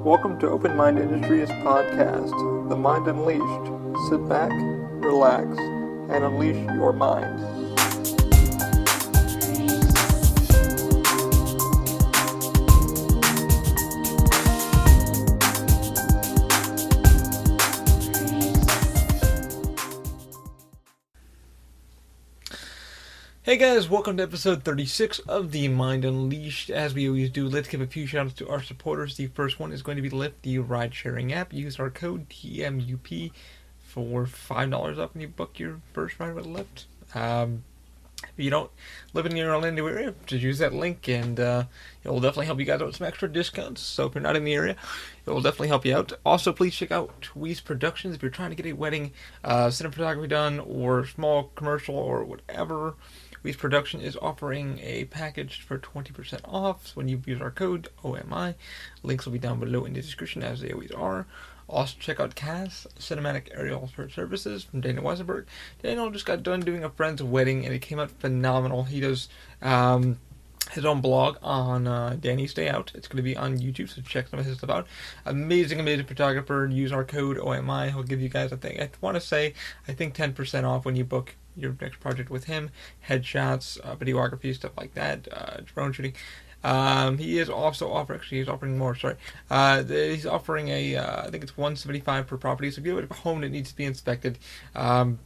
Welcome to Open Mind Industries Podcast, The Mind Unleashed. Sit back, relax, and unleash your mind. Hey guys, welcome to episode 36 of The Mind Unleashed. As we always do, let's give a few shout outs to our supporters. The first one is going to be Lyft, the ride sharing app. Use our code TMUP for $5 off when you book your first ride with Lyft. If you don't live in your Orlando area, just use that link and it will definitely help you guys out with some extra discounts. So if you're not in the area, it will definitely help you out. Also, please check out Tweez Productions if you're trying to get a wedding cinematography done or small commercial or whatever. Tweez Production is offering a package for 20% off when you use our code OMI. Links will be down below in the description as they always are. Also check out CAS, Cinematic Aerial Services from Daniel Weisenberg. Daniel just got done doing a friend's wedding and it came out phenomenal. He does his own blog on Danny's Day Out. It's going to be on YouTube, so check some of his stuff out. Amazing photographer. Use our code OMI. He'll give you guys, I think 10% off when you book your next project with him. Headshots, videography, stuff like that, drone shooting. He is also he's offering more, he's offering I think it's $175 per property, so if you have a home that needs to be inspected, and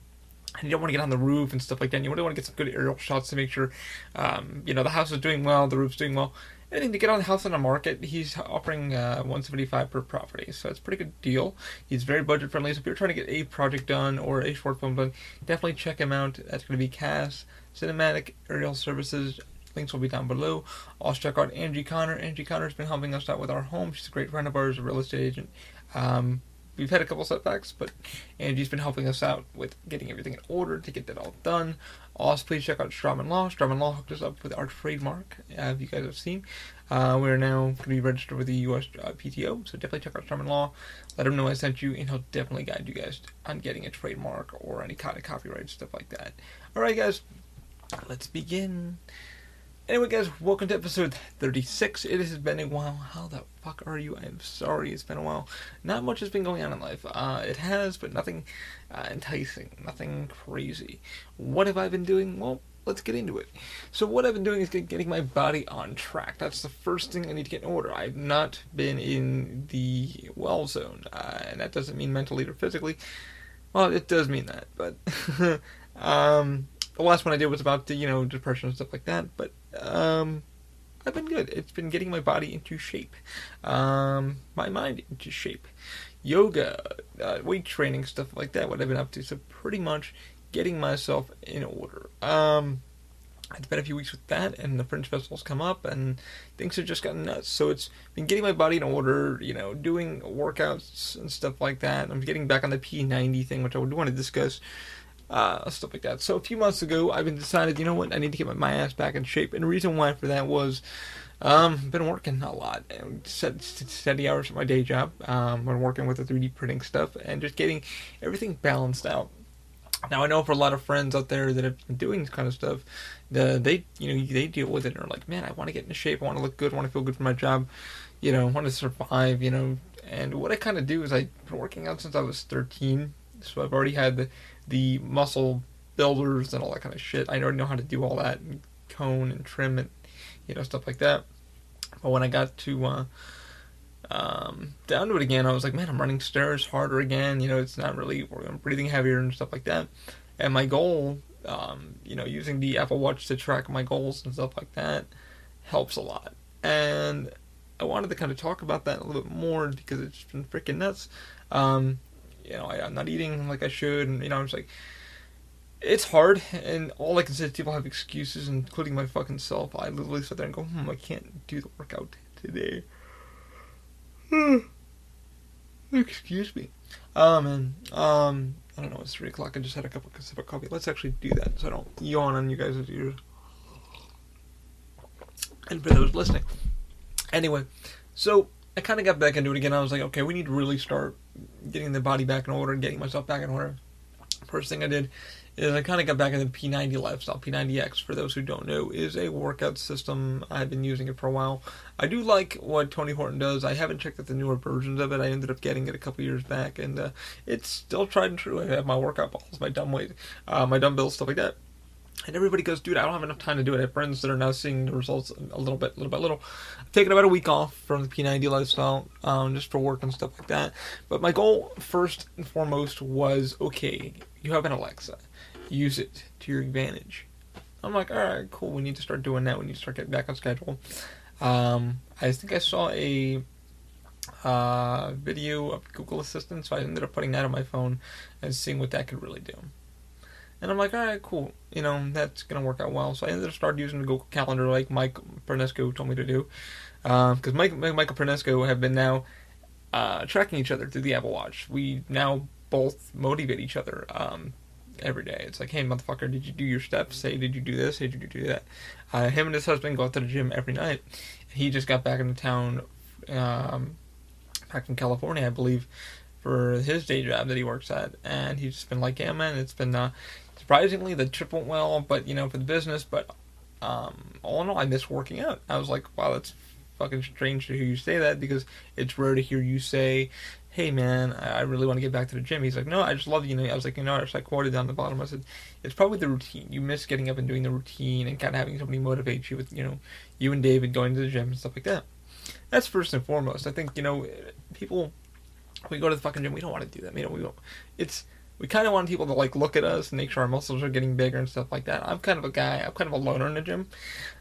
you don't want to get on the roof and stuff like that, and you really want to get some good aerial shots to make sure, the house is doing well, the roof's doing well, anything to get on the house on the market, he's offering $175 per property, so it's a pretty good deal. He's very budget friendly, so if you're trying to get a project done or a short film done, definitely check him out. That's going to be CAS, Cinematic Aerial Services. Links will be down below. Also check out Angie Connor. Angie Connor's been helping us out with our home. She's a great friend of ours, a real estate agent. We've had a couple setbacks, but Angie's been helping us out with getting everything in order to get that all done. Also, please check out Strawman Law. Strawman Law hooked us up with our trademark, if you guys have seen. We're now going to be registered with the U.S. PTO, so definitely check out Strawman Law. Let him know I sent you, and he'll definitely guide you guys on getting a trademark or any kind of copyright, stuff like that. Alright guys, let's begin. Anyway guys, welcome to episode 36. It has been a while. How the fuck are you? I'm sorry, it's been a while. Not much has been going on in life. It has, but nothing enticing, nothing crazy. What have I been doing? Well, let's get into it. So what I've been doing is getting my body on track. That's the first thing I need to get in order. I've not been in the well zone, and that doesn't mean mentally or physically. Well, it does mean that, but the last one I did was about depression and stuff like that, but I've been good. It's been getting my body into shape, my mind into shape, yoga, weight training, stuff like that, what I've been up to, so pretty much getting myself in order. It's been a few weeks with that, and the Fringe Festival's come up, and things have just gotten nuts, so it's been getting my body in order, doing workouts and stuff like that. I'm getting back on the P90 thing, which I would want to discuss, stuff like that. So a few months ago, I've been decided, I need to get my ass back in shape, and the reason why for that was, I've been working a lot, steady hours at my day job, when working with the 3D printing stuff, and just getting everything balanced out. Now I know for a lot of friends out there that have been doing this kind of stuff, they deal with it and are like, man, I want to get into shape, I want to look good, I want to feel good for my job, I want to survive, and what I kind of do is I've been working out since I was 13, so I've already had the muscle builders and all that kind of shit. I already know how to do all that, and cone and trim and, stuff like that. But when I got to, down to it again, I was like, man, I'm running stairs harder again, it's not really, I'm breathing heavier and stuff like that. And my goal, using the Apple Watch to track my goals and stuff like that helps a lot. And I wanted to kind of talk about that a little bit more because it's been freaking nuts. I'm not eating like I should, and, I'm just like, it's hard, and all I can say is people have excuses, including my fucking self. I literally sit there and go, I can't do the workout today. Excuse me. I don't know, it's 3 o'clock, I just had a cup of coffee. Let's actually do that, so I don't yawn on you guys' ears. And for those listening. Anyway, so I kind of got back into it again. I was like, okay, we need to really start getting the body back in order and getting myself back in order. First thing I did is I kind of got back into the P90 lifestyle. P90X, for those who don't know, is a workout system. I've been using it for a while. I do like what Tony Horton does. I haven't checked out the newer versions of it. I ended up getting it a couple years back, and it's still tried and true. I have my workout balls, my my dumbbells, stuff like that. And everybody goes, dude, I don't have enough time to do it. I have friends that are now seeing the results a little by little. I've taken about a week off from the P90 lifestyle, just for work and stuff like that. But my goal, first and foremost, was, okay, you have an Alexa. Use it to your advantage. I'm like, alright, cool, we need to start doing that. We need to start getting back on schedule. I think I saw a video of Google Assistant, so I ended up putting that on my phone and seeing what that could really do. And I'm like, alright, cool. That's going to work out well. So I ended up starting using the Google Calendar like Mike Pernesco told me to do. Because Michael Pernesco have been now tracking each other through the Apple Watch. We now both motivate each other every day. It's like, hey, motherfucker, did you do your steps? Hey, did you do this? Hey, did you do that? Him and his husband go out to the gym every night. He just got back into town, back in California, I believe, for his day job that he works at. And he's just been like, yeah, man, it's been... surprisingly, the trip went well, but, for the business, but, all in all, I miss working out. I was like, wow, that's fucking strange to hear you say that, because it's rare to hear you say, hey, man, I really want to get back to the gym. He's like, no, I just love you. I was like, I quoted down the bottom, I said, it's probably the routine. You miss getting up and doing the routine and kind of having somebody motivate you with, you and David going to the gym and stuff like that. That's first and foremost. I think, people, we go to the fucking gym, we don't want to do that. We kind of want people to, look at us and make sure our muscles are getting bigger and stuff like that. I'm kind of a loner in the gym.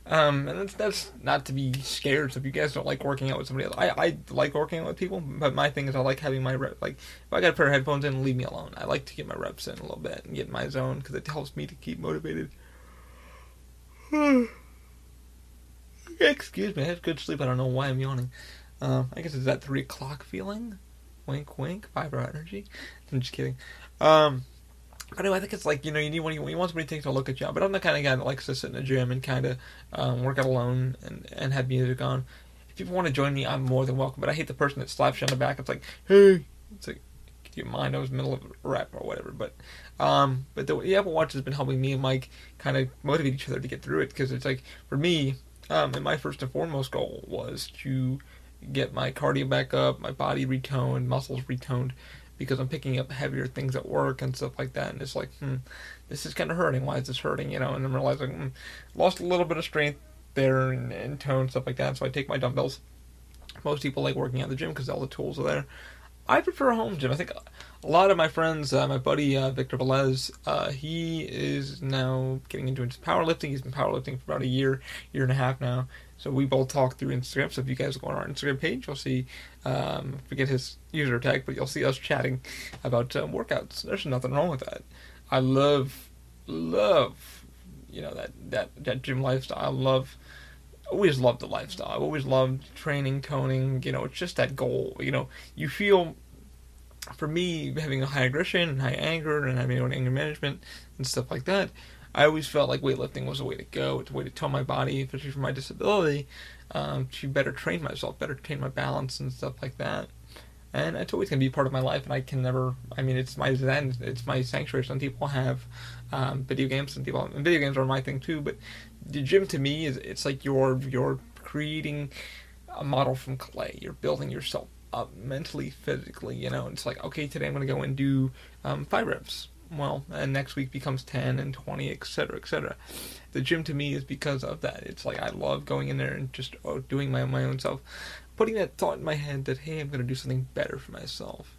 And that's not to be scared. So if you guys don't like working out with somebody else, I like working out with people, but my thing is I like having my reps. Like, if I got a pair of headphones in, leave me alone. I like to get my reps in a little bit and get in my zone, because it helps me to keep motivated. Excuse me, I had good sleep. I don't know why I'm yawning. I guess it's that 3 o'clock feeling. Wink, wink. 5-hour energy. I'm just kidding. But anyway, I think it's like, you need when you want somebody to take a look at you. But I'm the kind of guy that likes to sit in the gym and kind of work out alone and have music on. If people want to join me, I'm more than welcome. But I hate the person that slaps you on the back. It's like, hey, it's like, do you mind? I was in the middle of a rep or whatever. But the Apple Watch has been helping me and Mike kind of motivate each other to get through it. Because it's like, for me, and my first and foremost goal was to get my cardio back up, my body retoned, muscles retoned, because I'm picking up heavier things at work and stuff like that, and it's like, this is kind of hurting. Why is this hurting? And I'm realizing, lost a little bit of strength there and tone, stuff like that, so I take my dumbbells. Most people like working out at the gym because all the tools are there. I prefer a home gym. I think a lot of my friends, my buddy Victor Velez, he is now getting into powerlifting. He's been powerlifting for about a year and a half now. So we both talk through Instagram. So if you guys go on our Instagram page, you'll see, forget his user tag, but you'll see us chatting about workouts. There's nothing wrong with that. I love, that gym lifestyle. Always loved the lifestyle. I've always loved training, toning. It's just that goal. You feel, for me, having a high aggression and high anger and having anger management and stuff like that, I always felt like weightlifting was a way to go. It's a way to tone my body, especially for my disability, to better train myself, better train my balance and stuff like that. And it's always going to be part of my life, and I can never, it's my zen, it's my sanctuary. Some people have video games, and video games are my thing too, but the gym to me it's like you're creating a model from clay. You're building yourself up mentally, physically, it's like, okay, today I'm going to go and do 5 reps. Well, and next week becomes 10 and 20, etc., etc. The gym to me is because of that. It's like I love going in there and just doing my own self, putting that thought in my head that, hey, I'm going to do something better for myself.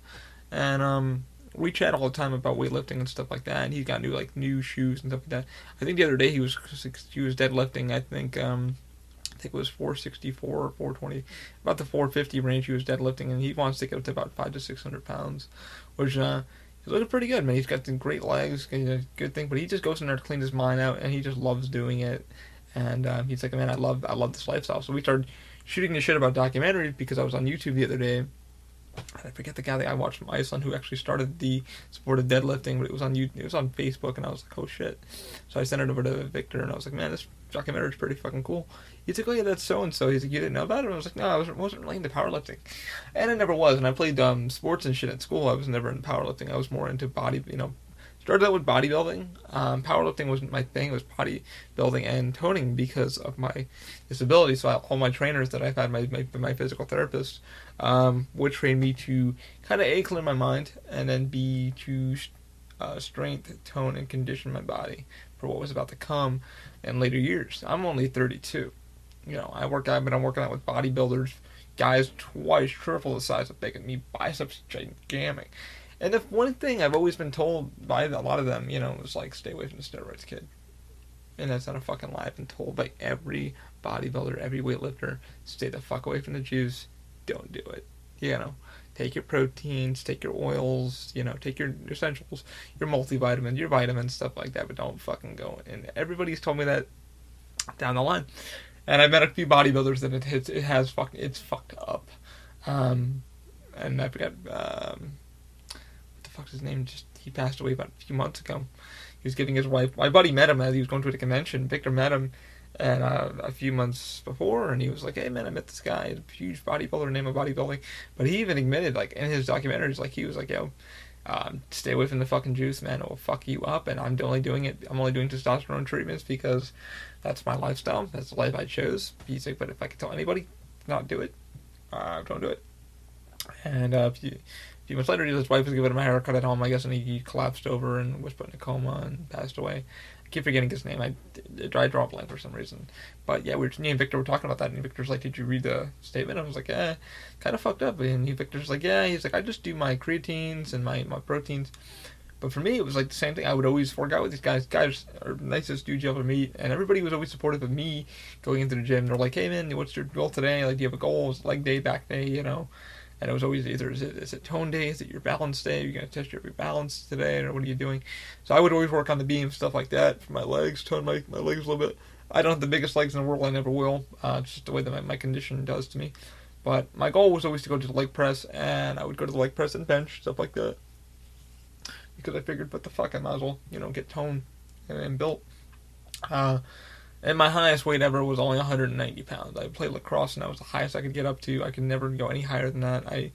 And we chat all the time about weightlifting and stuff like that, and he's got new shoes and stuff like that. I think the other day he was deadlifting, I think it was 464 or 420, about the 450 range he was deadlifting, and he wants to get up to about 500 to 600 pounds, which he's looking pretty good, man. He's got some great legs, good thing, but he just goes in there to clean his mind out, and he just loves doing it. And he's like, man, I love this lifestyle. So we started shooting the shit about documentaries because I was on YouTube the other day. I forget the guy that I watched from Iceland who actually started the sport of deadlifting, but it was on YouTube, it was on Facebook, and I was like, oh shit. So I sent it over to Victor, and I was like, man, this documentary is pretty fucking cool. He's like, oh yeah, that's so and so. He's like, you didn't know about it? And I was like, no, I wasn't really into powerlifting, and I never was. And I played sports and shit at school. I was never into powerlifting. I was more into Started out with bodybuilding. Powerlifting wasn't my thing. It was bodybuilding and toning because of my disability. So all my trainers that I've had, my physical therapists, would train me to kind of A, clear my mind, and then B, to strength, tone, and condition my body for what was about to come in later years. I'm only 32. I've been working out with bodybuilders, guys twice, triple the size of big, and me biceps gigantic. And the one thing I've always been told by a lot of them, was like, stay away from the steroids, kid. And that's not a fucking lie. I've been told by every bodybuilder, every weightlifter, stay the fuck away from the juice. Don't do it. Take your proteins, take your oils, take your essentials, your multivitamins, your vitamins, stuff like that, but don't fucking go. And everybody's told me that down the line. And I've met a few bodybuilders that it's fucked up. And I forgot, what the fuck's his name? He passed away about a few months ago. He was giving his wife, my buddy met him as he was going to a convention. Victor met him and a few months before, and he was like, hey man, I met this guy, he's a huge bodybuilder, name of bodybuilding. But he even admitted, like, in his documentaries, like, he was like, yo, stay away from the fucking juice, man, it will fuck you up. And I'm only doing testosterone treatments because that's my lifestyle, that's the life I chose. He's like, but if I could tell anybody not do it, don't do it. And a few months later, his wife was giving him a haircut at home, I guess, and he collapsed over and was put in a coma and passed away. I keep forgetting his name. I draw a blank for some reason. But yeah, me and Victor were talking about that, and Victor's like, did you read the statement? I was like, kind of fucked up. And Victor's like, yeah. He's like, I just do my creatines and my proteins. But for me, it was like the same thing. I would always work out with these guys. Guys are the nicest dudes you ever meet, and everybody was always supportive of me going into the gym. They're like, hey man, what's your goal today? Like, do you have a goal? It's leg day, back day, And it was always either, is it tone day? Is it your balance day? Are you going to test your balance today? Or what are you doing? So I would always work on the beam, stuff like that, for my legs, tone my legs a little bit. I don't have the biggest legs in the world. I never will. It's just the way that my condition does to me. But my goal was always to go to the leg press, and I would go to the leg press and bench, stuff like that. Because I figured, what the fuck, I might as well, get toned and built. And my highest weight ever was only 190 pounds. I played lacrosse, and that was the highest I could get up to. I could never go any higher than that. I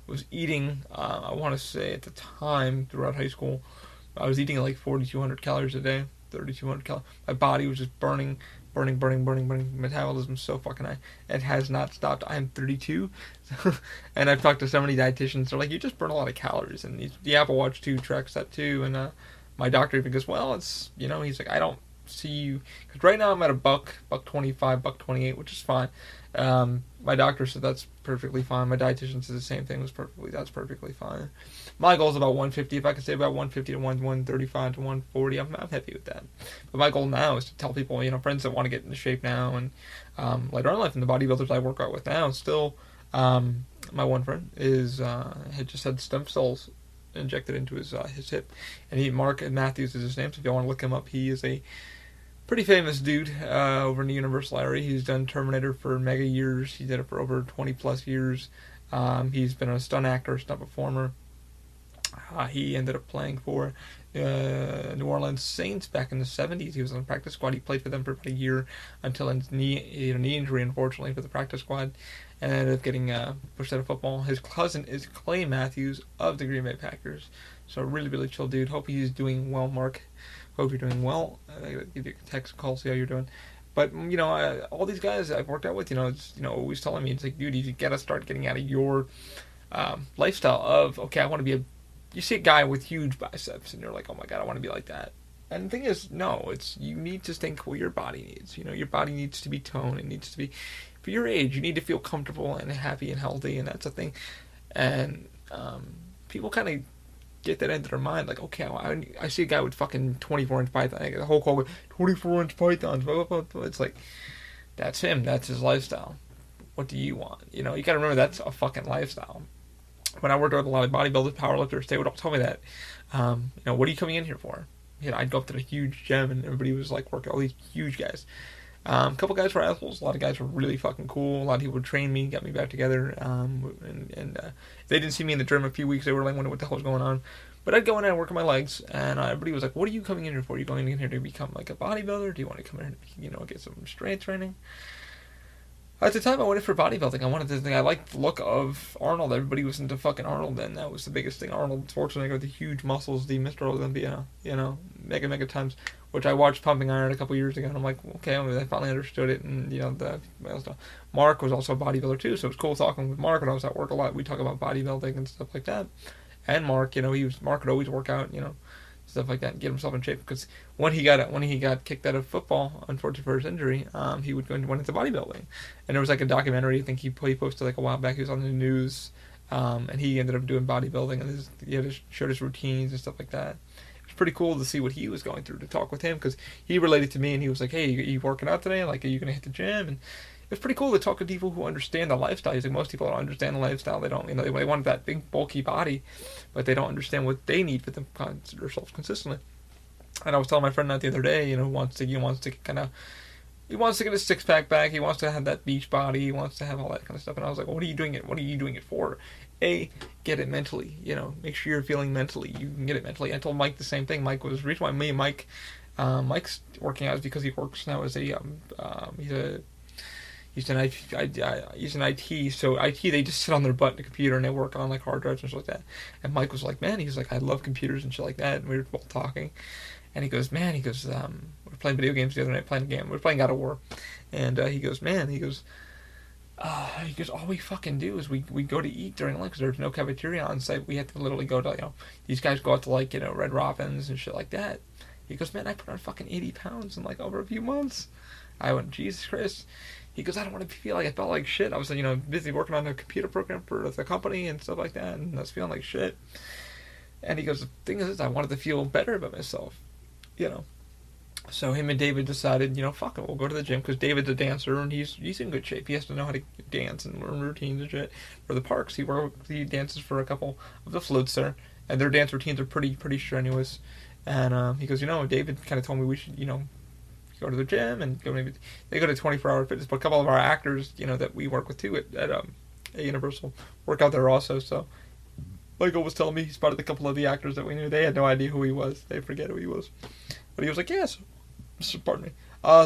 was eating, I want to say at the time, throughout high school, I was eating like 4,200 calories a day, 3,200 calories. My body was just burning. Metabolism so fucking high. It has not stopped. I'm 32, and I've talked to so many dietitians. They're like, you just burn a lot of calories, and the Apple Watch 2 tracks that too. And my doctor even goes, well, it's, he's like, I don't see you, because right now I'm at buck 25, buck 28, which is fine. My doctor said that's perfectly fine. My dietitian said the same thing, that's perfectly fine. My goal is about 150. If I can stay about 150 to 135 to 140, I'm happy with that. But my goal now is to tell people, friends that want to get into shape now, and later on in life, and the bodybuilders I work out with now, still, my one friend had just had stem cells injected into his hip, and Mark Matthews is his name, so if you want to look him up, he is a pretty famous dude over in the Universal area. He's done Terminator for mega years. He did it for over 20 plus years. He's been a stunt actor, stunt performer. He ended up playing for New Orleans Saints back in the 70s. He was on the practice squad. He played for them for about a year until his knee injury, unfortunately, for the practice squad, and ended up getting pushed out of football. His cousin is Clay Matthews of the Green Bay Packers. So really, really chill dude. Hope he's doing well, Mark. Hope you're doing well. I gotta give you a text call, see how you're doing. But all these guys I've worked out with, always telling me, it's like, dude, you gotta start getting out of your lifestyle of, okay, I want to be you see a guy with huge biceps, and you're like, oh my god, I want to be like that. And the thing is, no, you need to think what your body needs. Your body needs to be toned. It needs to be, for your age, you need to feel comfortable and happy and healthy, and that's a thing. And people kind of get that into their mind, like, okay, I see a guy with fucking 24-inch python, the whole call with 24-inch pythons, blah, blah, blah. It's like, that's him, that's his lifestyle. What do you want? You gotta remember, that's a fucking lifestyle. When I worked with a lot of bodybuilders, powerlifters, they would all tell me that, what are you coming in here for? I'd go up to the huge gym, and everybody was like working, all these huge guys. A couple guys were assholes. A lot of guys were really fucking cool. A lot of people would train me, got me back together. And they didn't see me in the gym a few weeks. They were like, wondering what the hell was going on. But I'd go in and work on my legs, and everybody was like, what are you coming in here for? Are you going in here to become like a bodybuilder? Do you want to come in here to, get some strength training? At the time, I went in for bodybuilding. I liked the look of Arnold. Everybody was into fucking Arnold then. That was the biggest thing. Arnold Schwarzenegger with the huge muscles, the Mr. Olympia, mega times, which I watched Pumping Iron a couple years ago, and I'm like, okay, I finally understood it, and, Mark was also a bodybuilder too, so it was cool talking with Mark when I was at work a lot. We talk about bodybuilding and stuff like that. And Mark, Mark would always work out, stuff like that, and get himself in shape. Because when he got kicked out of football, unfortunately for his injury, he went into bodybuilding. And there was like a documentary I think he posted like a while back. He was on the news, and he ended up doing bodybuilding, and he showed his routines and stuff like that. It was pretty cool to see what he was going through, to talk with him, because he related to me, and he was like, "Hey, you working out today? Like, are you gonna hit the gym?" And it's pretty cool to talk to people who understand the lifestyle. Like, most people don't understand the lifestyle. They don't, they want that big bulky body, but they don't understand what they need for themselves consistently. And I was telling my friend that the other day, he wants to get his six pack back. He wants to have that beach body. He wants to have all that kind of stuff. And I was like, well, what are you doing it for? Get it mentally. Make sure you're feeling mentally. You can get it mentally. I told Mike the same thing. Mike was the reason why me and Mike's working out is because he works now as he's in IT, so IT, they just sit on their butt in the computer and they work on like hard drives and stuff like that. And Mike was like, man, he's like, I love computers and shit like that. And we were both talking, and he goes, man, we're playing video games the other night, playing a game. We're playing God of War, and he goes, all we fucking do is we go to eat during lunch because there's no cafeteria on site. We have to literally go to, these guys go out to like, Red Robins and shit like that. He goes, man, I put on fucking 80 pounds in like over a few months. I went, Jesus Christ. He goes, I don't want to feel like I felt like shit. I was, busy working on a computer program for the company and stuff like that, and I was feeling like shit. And he goes, the thing is, I wanted to feel better about myself, So him and David decided, fuck it, we'll go to the gym, because David's a dancer, and he's in good shape. He has to know how to dance and learn routines and shit. For the parks, he dances for a couple of the floats there, and their dance routines are pretty strenuous. And he goes, David kind of told me we should, go to the gym and they go to 24-hour fitness, but a couple of our actors, that we work with too at Universal work out there also. So Michael was telling me he spotted a couple of the actors that we knew. They had no idea who he was. They forget who he was. But he was like, yes, pardon me.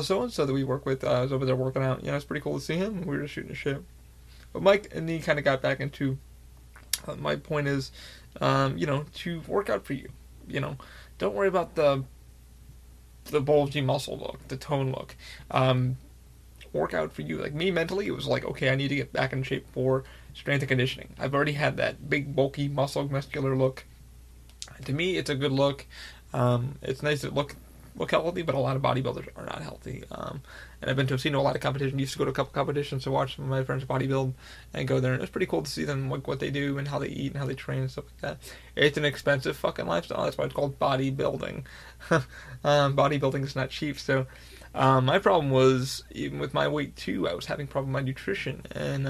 So-and-so that we work with is over there working out. It's pretty cool to see him. We were just shooting the shit. But Mike and me kind of got back into, my point is, to work out for you. Don't worry about the bulgy muscle look, the tone look. Work out for you. Like me mentally, it was like, okay, I need to get back in shape for strength and conditioning. I've already had that big, bulky, muscular look. To me, it's a good look. It's nice to look healthy, but a lot of bodybuilders are not healthy. And I've seen a lot of competition. Used to go to a couple competitions to watch some of my friends bodybuild and go there. And it's pretty cool to see them, like what they do and how they eat and how they train and stuff like that. It's an expensive fucking lifestyle. That's why it's called bodybuilding. Bodybuilding is not cheap. So my problem was, even with my weight too, I was having problem with my nutrition. And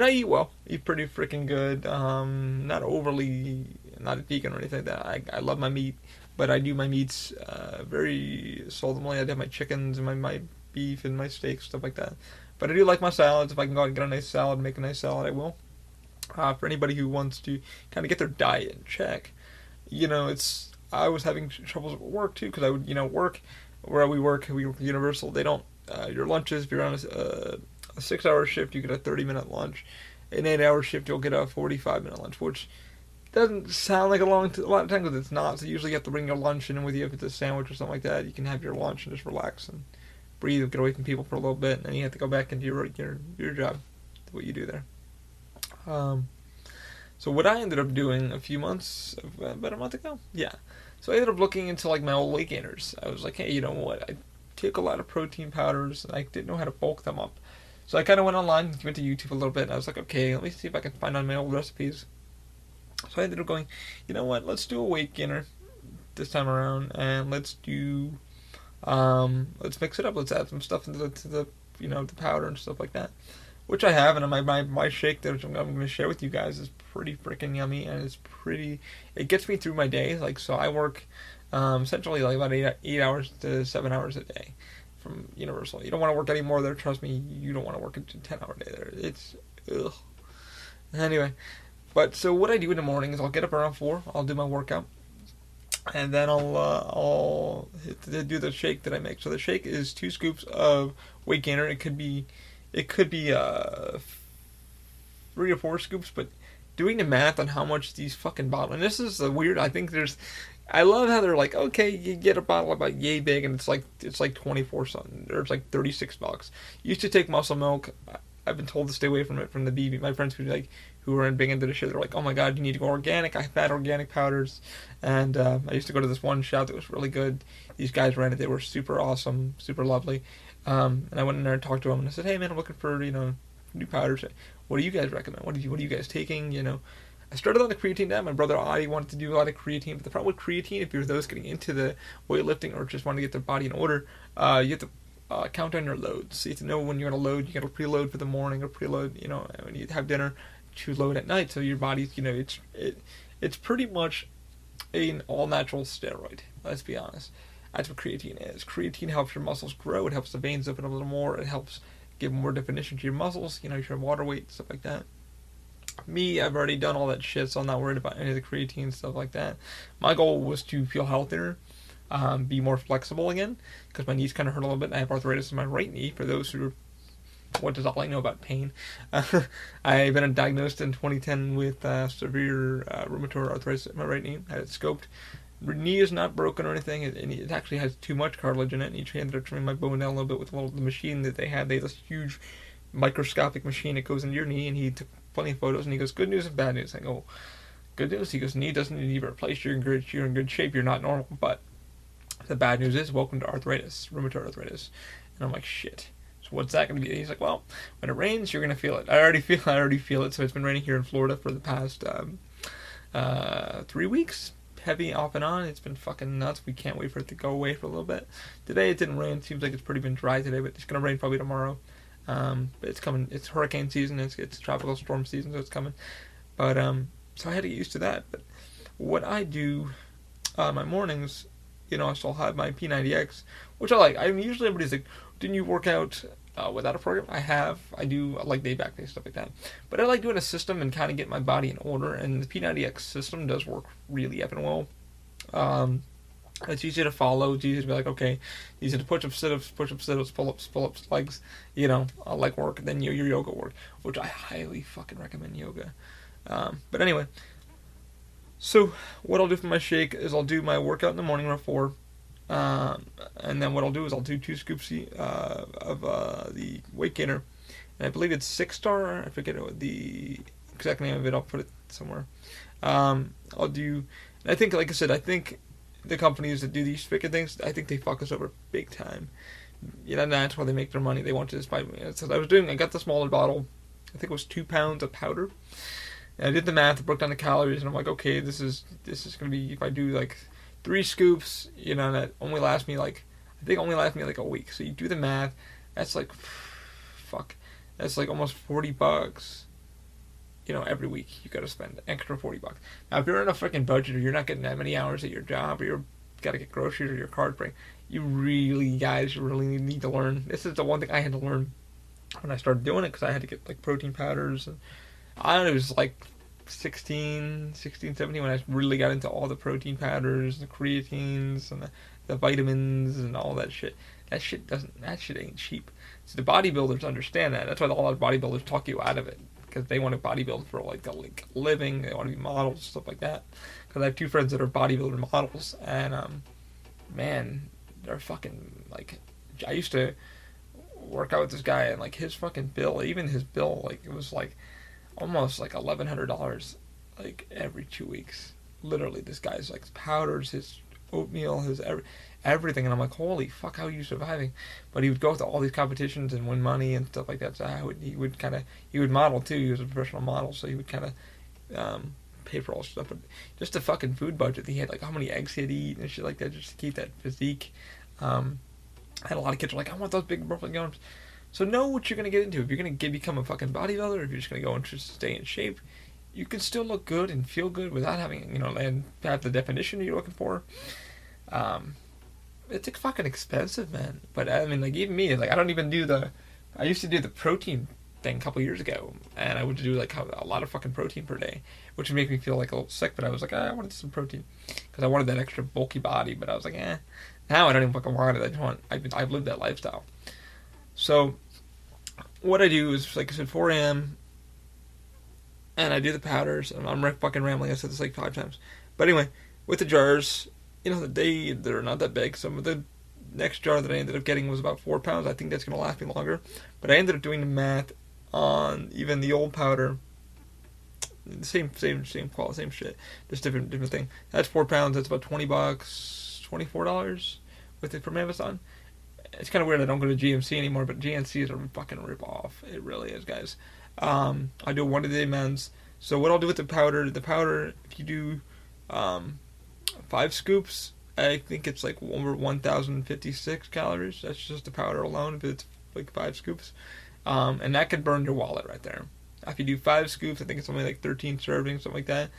I eat well. Eat pretty freaking good. Not a vegan or anything like that. I love my meat. But I do my meats very seldomly. I have my chickens and my beef and my steaks, stuff like that. But I do like my salads. If I can go out and get a nice salad, make a nice salad, I will. For anybody who wants to kind of get their diet in check, I was having troubles at work too, because I would, work where we work Universal. They don't, your lunches, if you're on a 6-hour shift, you get a 30-minute lunch. An 8-hour shift, you'll get a 45-minute lunch, which doesn't sound like a lot of times, because it's not. So usually you have to bring your lunch in with you. If it's a sandwich or something like that, you can have your lunch and just relax and breathe and get away from people for a little bit, and then you have to go back into your job, what you do there. So what I ended up doing about a month ago, so I ended up looking into like my old weight gainers. I was like, hey, you know what? I took a lot of protein powders and I didn't know how to bulk them up. So I kind of went online, went to YouTube a little bit, and I was like, okay, let me see if I can find on my old recipes. So I ended up going, you know what, let's do a weight gainer this time around, and let's mix it up. Let's add some stuff into the the powder and stuff like that, which I have. And my shake that I'm going to share with you guys is pretty freaking yummy, and it gets me through my day. Like, so I work essentially like about 8 hours to 7 hours a day from Universal. You don't want to work any more there. Trust me, you don't want to work a 10-hour day there. It's ugh. Anyway. But so what I do in the morning is I'll get up around 4. I'll do my workout, and then I'll do the shake that I make. So the shake is 2 scoops of weight gainer. It it could be 3 or 4 scoops, but doing the math on how much these fucking bottles, and this is the weird, I love how they're like, okay, you get a bottle about yay big, and it's like 24 something, or it's like $36. Used to take Muscle Milk. I've been told to stay away from it from the BB. My friends who are big into the shit, they're like, oh my god, you need to go organic. I've had organic powders, and I used to go to this one shop that was really good. These guys ran it. They were super awesome, super lovely. And I went in there and talked to them, and I said, hey man, I'm looking for new powders. What do you guys recommend? What are you guys taking? I started on the creatine diet. My brother Adi wanted to do a lot of creatine, but the problem with creatine, if you're those getting into the weightlifting or just want to get their body in order, you have to count on your loads. So you have to know when you're going to load. You got to preload for the morning or preload, when you have dinner, to load at night. So your body's, it's pretty much an all-natural steroid. Let's be honest. That's what creatine is. Creatine helps your muscles grow. It helps the veins open up a little more. It helps give more definition to your muscles. Your water weight, stuff like that. Me, I've already done all that shit, so I'm not worried about any of the creatine stuff like that. My goal was to feel healthier, be more flexible again, because my knees kind of hurt a little bit. I have arthritis in my right knee. For those who, what does all I know about pain? I've been diagnosed in 2010 with severe rheumatoid arthritis in my right knee. I had it scoped. The knee is not broken or anything. It actually has too much cartilage in it. And he tried to trim my bone down a little bit with the machine that they had. They had this huge microscopic machine that goes into your knee, and he took plenty of photos, and he goes, good news and bad news. I go, good news. He goes, knee doesn't need to be replaced. You're in good shape. You're not normal. But the bad news is, welcome to arthritis, rheumatoid arthritis. And I'm like, shit. So what's that going to be? He's like, well, when it rains, you're going to feel it. I already feel it. So it's been raining here in Florida for the past 3 weeks. Heavy off and on. It's been fucking nuts. We can't wait for it to go away for a little bit. Today it didn't rain. It seems like it's pretty been dry today, but it's going to rain probably tomorrow. But it's coming. It's hurricane season. It's tropical storm season, so it's coming. But so I had to get used to that. But what I do, my mornings, I still have my P90X, which I like. Usually everybody's like, didn't you work out without a program? I do. I like day back day stuff like that. But I like doing a system and kind of get my body in order. And the P90X system does work really effing well. It's easy to follow. It's easy to be like, okay, these are the push-ups, sit-ups, pull-ups, legs, leg work, then your yoga work, which I highly fucking recommend yoga. But anyway, so what I'll do for my shake is I'll do my workout in the morning around 4, and then what I'll do is I'll do 2 scoops of the weight gainer, and I believe it's 6-star. I forget the exact name of it. I'll put it somewhere. I'll do. I think, like I said, the companies that do these freaking things, I think they fuck us over big time. That's why they make their money. They want to just buy. So I got the smaller bottle. I think it was 2 pounds of powder. And I did the math, broke down the calories, and I'm like, okay, this is gonna be, if I do like 3 scoops, that only lasts me like a week. So you do the math. That's like, fuck. That's like almost $40. Every week you got to spend extra $40. Now, if you're in a freaking budget or you're not getting that many hours at your job or you're got to get groceries or your card break, you really need to learn. This is the one thing I had to learn when I started doing it, because I had to get like protein powders. And I don't know, it was like 16, 17 when I really got into all the protein powders, the creatines, and the vitamins and all that shit. That shit ain't cheap. So the bodybuilders understand that. That's why a lot of bodybuilders talk you out of it. Because they want to bodybuild for like a living, they want to be models, stuff like that. Because I have 2 friends that are bodybuilder models, and man, they're fucking like. I used to work out with this guy, and like his fucking bill, even his bill, like it was like almost like $1,100 like every 2 weeks. Literally, this guy's like powders, his oatmeal, his everything, and I'm like, holy fuck, how are you surviving? But he would go to all these competitions and win money and stuff like that. So he would model too. He was a professional model, so he would kind of pay for all this stuff. But just the fucking food budget, he had like how many eggs he had to eat and shit like that just to keep that physique. I had a lot of kids were like, I want those big buffalo arms. So know what you're gonna get into. If you're gonna become a fucking bodybuilder, if you're just gonna go and just stay in shape, you can still look good and feel good without having, and have the definition you're looking for. It's fucking expensive, man. But I mean, like, even me, like, I used to do the protein thing a couple years ago, and I would do like a lot of fucking protein per day, which would make me feel like a little sick. But I was like, I wanted some protein because I wanted that extra bulky body. But I was like, now I don't even fucking want it. I've lived that lifestyle. So what I do is, like I said, 4 a.m. and I do the powders. And I'm fucking rambling. I said this like 5 times. But anyway, with the jars, they're not that big. Some of the next jar that I ended up getting was about 4 pounds. I think that's going to last me longer. But I ended up doing the math on even the old powder. Same quality, same shit. Just different thing. That's 4 pounds. That's about $20, $24 with it from Amazon. It's kind of weird I don't go to GMC anymore, but GNC is a fucking rip off. It really is, guys. I do 1 a day men's. So what I'll do with the powder, if you do 5 scoops, I think it's like over 1,056 calories. That's just the powder alone, if it's like 5 scoops. And that could burn your wallet right there. If you do 5 scoops, I think it's only like 13 servings, something like that.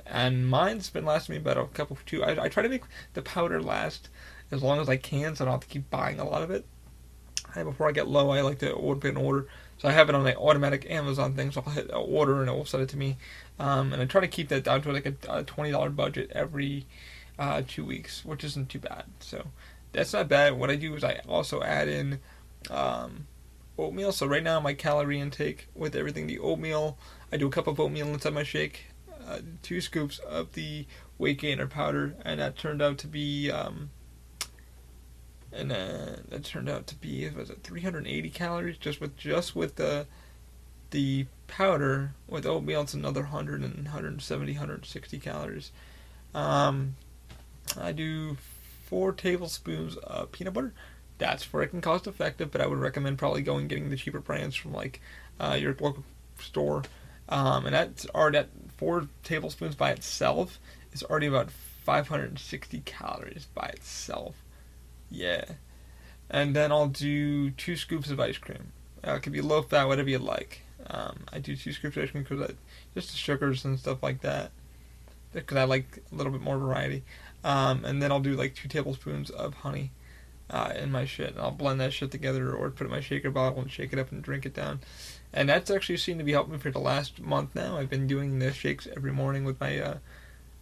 And mine's been lasting me about a couple, 2. I try to make the powder last as long as I can, so I don't have to keep buying a lot of it. Before I get low, I like to put an order. So I have it on an automatic Amazon thing, so I'll hit order and it will send it to me. And I try to keep that down to like a $20 budget every 2 weeks, which isn't too bad. So that's not bad. What I do is I also add in oatmeal. So right now my calorie intake with everything, the oatmeal, I do a cup of oatmeal inside my shake, 2 scoops of the weight gainer powder, and that turned out to be was it 380 calories just with the powder. With oatmeal it's another 170, 160 calories. I do 4 tablespoons of peanut butter. That's freaking cost effective, but I would recommend probably getting the cheaper brands from like your local store. And that's already at 4 tablespoons by itself is already about 560 calories by itself. Yeah. And then I'll do 2 scoops of ice cream. It could be low fat, whatever you like. I do 2 scoops of ice cream because just the sugars and stuff like that. Because I like a little bit more variety. And then I'll do like 2 tablespoons of honey in my shit. And I'll blend that shit together or put it in my shaker bottle and shake it up and drink it down. And that's actually seemed to be helping me for the last month now. I've been doing the shakes every morning with my...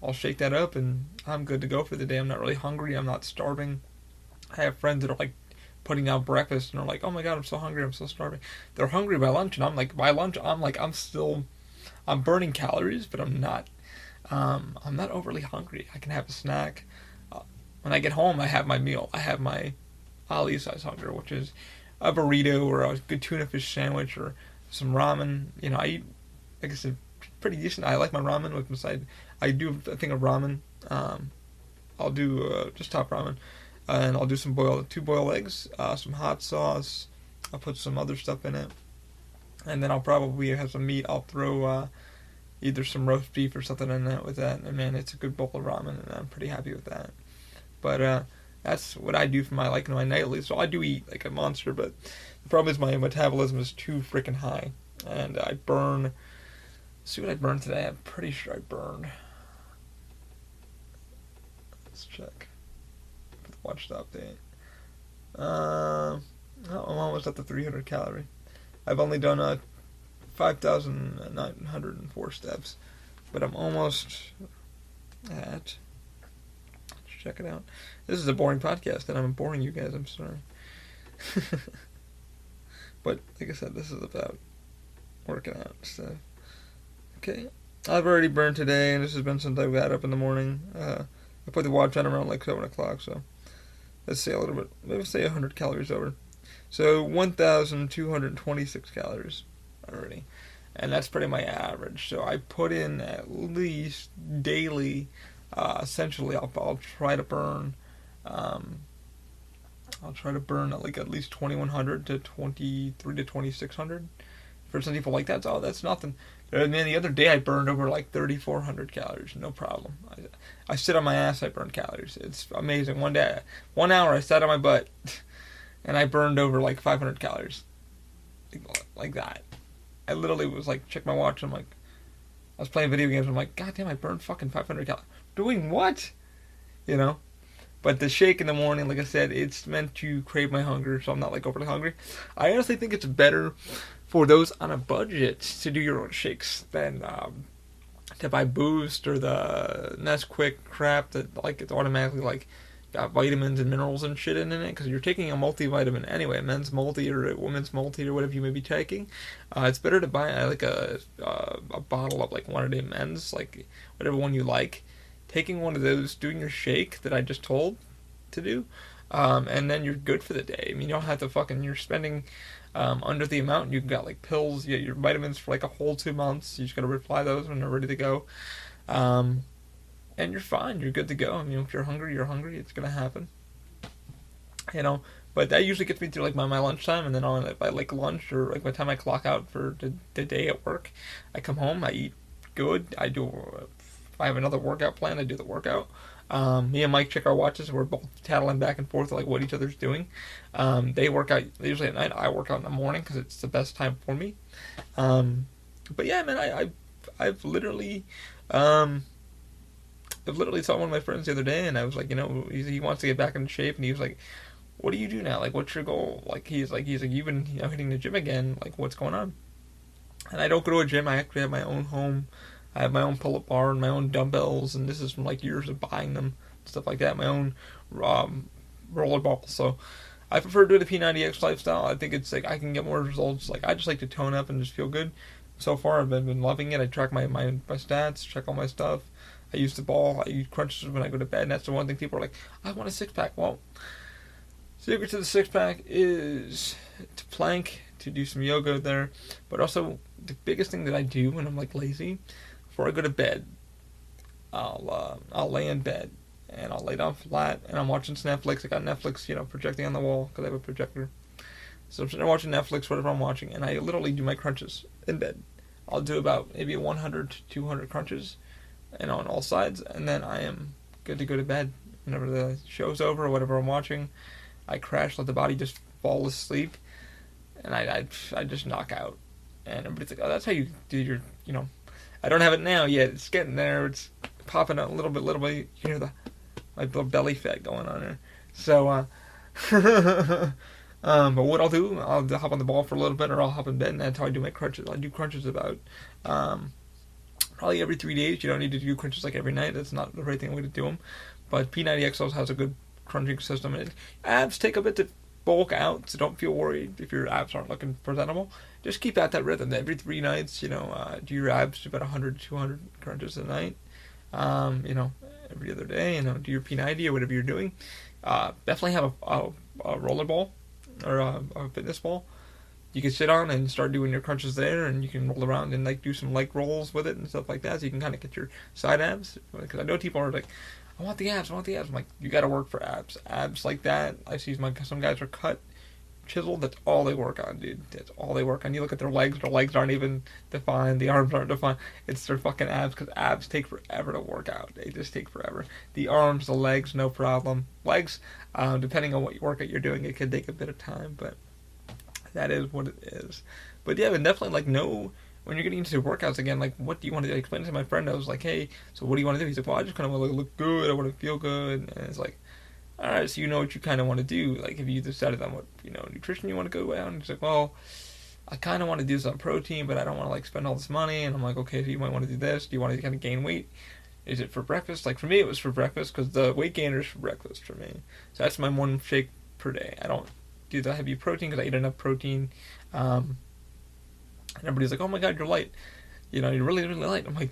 I'll shake that up and I'm good to go for the day. I'm not really hungry. I'm not starving. I have friends that are like putting out breakfast and are like, oh my god, I'm so hungry, I'm so starving. They're hungry by lunch, and I'm like, by lunch, I'm burning calories, but I'm not overly hungry. I can have a snack. When I get home, I have my meal. I have my Ali size hunger, which is a burrito or a good tuna fish sandwich or some ramen. I eat, like I said, pretty decent. I like my ramen with my side. I do a thing of ramen. I'll do just top ramen. And I'll do 2 boiled eggs, some hot sauce. I'll put some other stuff in it. And then I'll probably have some meat. I'll throw either some roast beef or something in that with that. And man, it's a good bowl of ramen, and I'm pretty happy with that. But that's what I do for my my nightly. So I do eat like a monster, but the problem is my metabolism is too freaking high. And I burn... Let's see what I burned today. I'm pretty sure I burned... Let's check. Watch the update. I'm almost at the 300 calorie. I've only done 5,904 steps, but I'm almost at... Let's check it out. This is a boring podcast, and I'm boring you guys. I'm sorry. But like I said, this is about working out stuff. Okay, I've already burned today, and this has been since I got up in the morning. I put the watch on around like 7 o'clock, so let's say a little bit. Let's say 100 calories over. So 1,226 calories already. And that's pretty my average. So I put in at least daily, essentially I'll try to burn, at least 2,100 to 23 to 2,600 for some people like that. Oh, that's nothing. And then the other day I burned over like 3,400 calories, no problem. I sit on my ass, I burn calories. It's amazing. 1 hour I sat on my butt, and I burned over like 500 calories, like that. I literally was like, check my watch. I'm like, I was playing video games. I'm like, god damn, I burned fucking 500 calories. Doing what? But the shake in the morning, like I said, it's meant to crave my hunger, so I'm not like overly hungry. I honestly think it's better for those on a budget to do your own shakes than to buy Boost or the Nesquik crap that like it's automatically like got vitamins and minerals and shit in it, because you're taking a multivitamin anyway, men's multi or women's multi or whatever you may be taking. It's better to buy like a bottle of like one of the men's, like whatever one you like. Taking one of those, doing your shake that I just told to do, and then you're good for the day. I mean, you don't have to you're spending under the amount. You got like pills, you get your vitamins for like a whole 2 months. You just gotta reply those when they're ready to go. And you're fine. You're good to go. I mean, if you're hungry, you're hungry. It's gonna happen. But that usually gets me through like my lunchtime, and then by like lunch or like by the time I clock out for the day at work, I come home, I eat good. If I have another workout plan, I do the workout. Me and Mike check our watches. We're both tattling back and forth like what each other's doing. They work out usually at night. I work out in the morning because it's the best time for me. But yeah, man, I've literally saw one of my friends the other day, and I was like, he wants to get back into shape, and he was like, "What do you do now? Like, what's your goal?" Like, he's like, you've been hitting the gym again. Like, what's going on? And I don't go to a gym. I actually have my own home. I have my own pull-up bar and my own dumbbells, and this is from like years of buying them, stuff like that. My own roller ball. So I prefer to do the P90X lifestyle. I think it's like I can get more results. Like, I just like to tone up and just feel good. So far, I've been loving it. I track my stats, check all my stuff. I use the ball. I use crunches when I go to bed. And that's the one thing people are like, I want a six-pack. Well, secret to the six-pack is to plank, to do some yoga there. But also, the biggest thing that I do when I'm like lazy, before I go to bed, I'll lay in bed and I'll lay down flat and I'm watching Netflix. I got Netflix, projecting on the wall because I have a projector. So I'm sitting there watching Netflix, whatever I'm watching, and I literally do my crunches in bed. I'll do about maybe 100 to 200 crunches, and on all sides, and then I am good to go to bed. Whenever the show's over or whatever I'm watching, I crash, let the body just fall asleep, and I just knock out. And everybody's like, oh, that's how you do your, I don't have it now yet. It's getting there. It's popping out a little bit. You can hear my little belly fat going on there. So, but what I'll do, I'll hop on the ball for a little bit, or I'll hop in bed, and that's how I do my crunches. I do crunches about probably every 3 days. You don't need to do crunches like every night. That's not the right way to do them. But P90X also has a good crunching system. And abs take a bit to bulk out, so don't feel worried if your abs aren't looking presentable. Just keep at that rhythm. Every 3 nights, do your abs, do about 100 to 200 crunches a night. Every other day, do your P90 or whatever you're doing. Definitely have a roller ball or a fitness ball you can sit on and start doing your crunches there, and you can roll around and like do some leg rolls with it and stuff like that, so you can kind of get your side abs. Because I know people are like, I want the abs. I'm like, you got to work for abs like that. I see some guys are cut, chiseled. That's all they work on, dude. That's all they work on. You look at their legs aren't even defined, the arms aren't defined. It's their fucking abs, because abs take forever to work out. They just take forever. The arms, the legs, no problem. Legs, depending on what workout you're doing, it could take a bit of time, but that is what it is. But yeah, but definitely when you're getting into workouts again, like, what do you want to do? I explained to my friend, I was like, hey, so what do you want to do? He's like, well, I just kind of want to look good, I want to feel good. And it's like, alright, so you know what you kind of want to do. Like, have you decided on what, nutrition you want to go down? And he's like, well, I kind of want to do some protein, but I don't want to, like, spend all this money. And I'm like, okay, so you might want to do this. Do you want to kind of gain weight? Is it for breakfast? Like, for me, it was for breakfast, because the weight gainer is for breakfast for me. So that's my one shake per day. I don't do the heavy protein because I eat enough protein. And everybody's like, oh my god, you're light. You're really, really light. I'm like,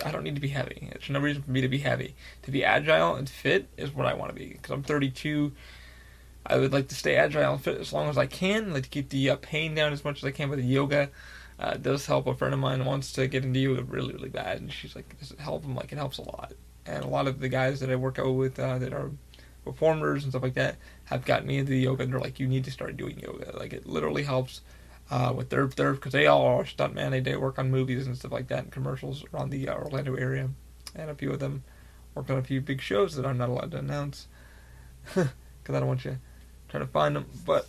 I don't need to be heavy. There's no reason for me to be heavy. To be agile and fit is what I want to be. Because I'm 32. I would like to stay agile and fit as long as I can. I like to keep the pain down as much as I can with the yoga. It does help. A friend of mine wants to get into yoga really, really bad. And she's like, does it help? I'm like, it helps a lot. And a lot of the guys that I work out with that are performers and stuff like that have gotten me into the yoga, and they're like, you need to start doing yoga. Like, it literally helps with their because they all are stuntmen. They work on movies and stuff like that and commercials around the Orlando area, and a few of them worked on a few big shows that I'm not allowed to announce because I don't want you trying to find them. But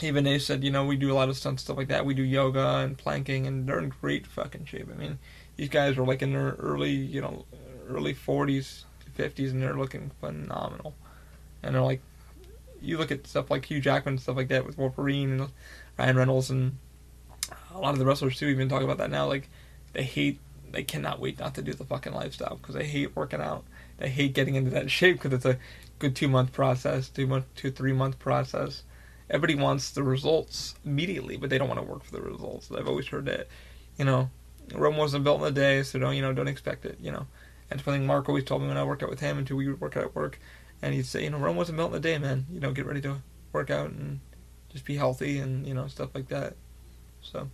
even they said, we do a lot of stuff like that. We do yoga and planking, and they're in great fucking shape. I mean, these guys are like in their early 40s, 50s, and they're looking phenomenal. And they're like, you look at stuff like Hugh Jackman and stuff like that with Wolverine and Ryan Reynolds, and a lot of the wrestlers too even talk about that now. Like, they cannot wait not to do the fucking lifestyle because they hate working out. they hate getting into that shape because it's a good 2-month process, 2-3 month process. Everybody wants the results immediately, but they don't want to work for the results. I've always heard that, Rome wasn't built in a day, so don't expect it, And something Mark always told me when I worked out with him, until we would work out at work, and he'd say, Rome wasn't built in a day, man. Get ready to work out and just be healthy and, stuff like that. So,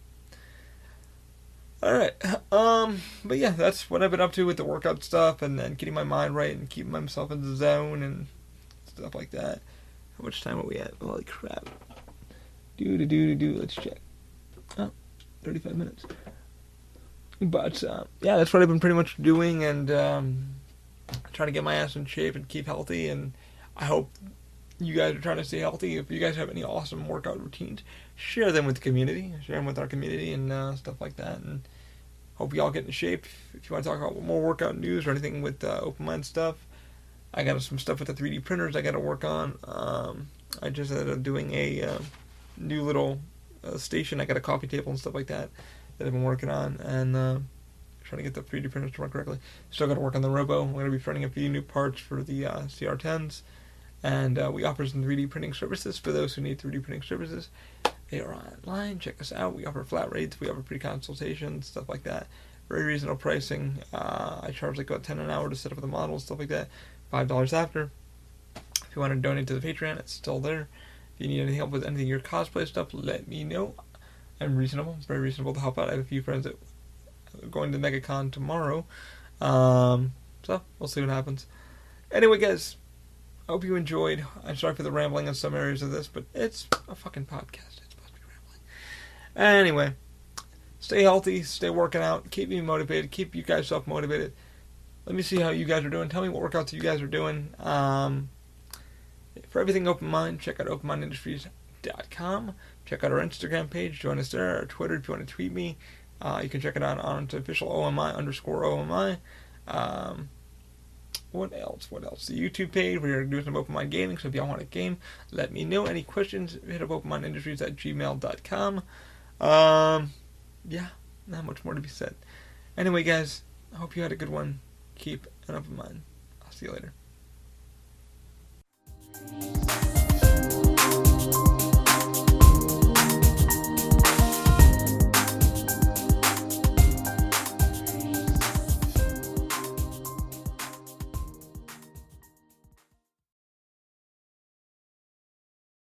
alright, but yeah, that's what I've been up to with the workout stuff, and then getting my mind right and keeping myself in the zone and stuff like that. How much time are we at? Holy crap. Let's check. Oh, 35 minutes. But, yeah, that's what I've been pretty much doing, and trying to get my ass in shape and keep healthy, and I hope you guys are trying to stay healthy. If you guys have any awesome workout routines, share them with the community. Share them with our community and stuff like that, and hope you all get in shape. If you want to talk about more workout news or anything with Open Mind stuff, I got some stuff with the 3D printers I got to work on. I just ended up doing a new little station. I got a coffee table and stuff like that I've been working on, and trying to get the 3D printers to work correctly. Still got to work on the Robo. I'm going to be printing a few new parts for the CR10s, and we offer some 3D printing services for those who need 3D printing services. They are online. Check us out. We offer flat rates. We offer pre-consultations, stuff like that. Very reasonable pricing. I charge like about $10 an hour to set up the model, stuff like that. $5 after. If you want to donate to the Patreon, it's still there. If you need any help with anything your cosplay stuff, let me know. I'm reasonable. It's very reasonable to help out. I have a few friends that are going to MegaCon tomorrow. So, we'll see what happens. Anyway, guys, I hope you enjoyed. I'm sorry for the rambling in some areas of this, but it's a fucking podcast. It's supposed to be rambling. Anyway, stay healthy, stay working out, keep me motivated, keep you guys self-motivated. Let me see how you guys are doing. Tell me what workouts you guys are doing. For everything Open Mind, check out openmindindustries.com. Check out our Instagram page. Join us there. Our Twitter if you want to tweet me. You can check it out on official OMI_OMI. What else? The YouTube page. We're doing some Open Mind gaming, so if y'all want a game, let me know. Any questions, hit up openmindindustries@gmail.com. Yeah, not much more to be said. Anyway, guys, I hope you had a good one. Keep an open mind. I'll see you later.